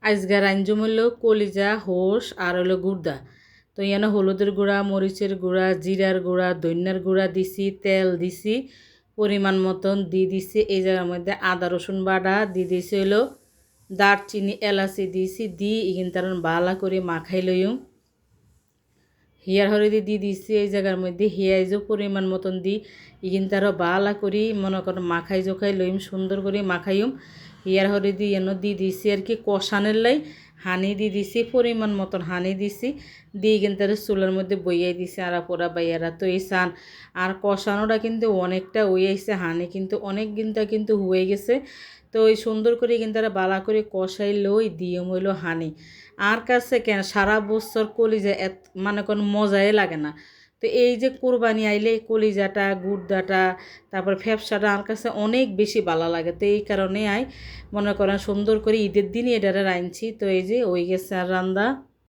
আজগার আঞ্জুম হলো কলিজা হোস আর হলো গুড়দা। তো ইয়ানো হলুদের গুঁড়া, মরিচের গুঁড়া, জিরার গুঁড়া, ধনিয়ার গুঁড়া দিছি, তেল দিছি পরিমাণ মতন দিয়ে দিছি। এই জায়গার মধ্যে আদা রসুন বাটা দিয়ে দিছি হলো দারচিনি এলাচি দিছি কিন্তু তার বালা করে মাখাই লইম। হিয়ার হলুদি দিয়ে দিছি এই জায়গার মধ্যে হিয়াইজও পরিমাণ মতন কিন্তু আরও বালা করি মনে করেন মাখাই জোখাই লইম, সুন্দর করে মাখাইম। হিয়ার হলুদি এনে দিয়ে দিছি আর কি কষানের লাই হানি দিয়ে দিছি, পরিমাণ মতন হানি দিছি কিন্তু আর চুলার মধ্যে বইয়াই দিছি আর পোড়া বাইয়ারা। তো এই সান আর কষানোটা কিন্তু অনেকটা হইয়াইছে, হানি কিন্তু অনেক কিন্তু হয়ে গেছে। তো ওই সুন্দর করে কিন্তু আর বালা করে কষাই লই দিয়ে হইল হানি। আর কাছে কেন সারা বছর কলিজা মানে কোনো মজাই লাগে না। তো এই যে কোরবানি আইলে কলিজাটা গুড়দাটা তারপর ফ্যাপসাটা আমার কাছে অনেক বেশি ভালো লাগে। তো এই কারণে মনে করেন সুন্দর করে ঈদের দিনই এটারে রাঁধছি। তো এই যে ওই গেছে আর রান্দা।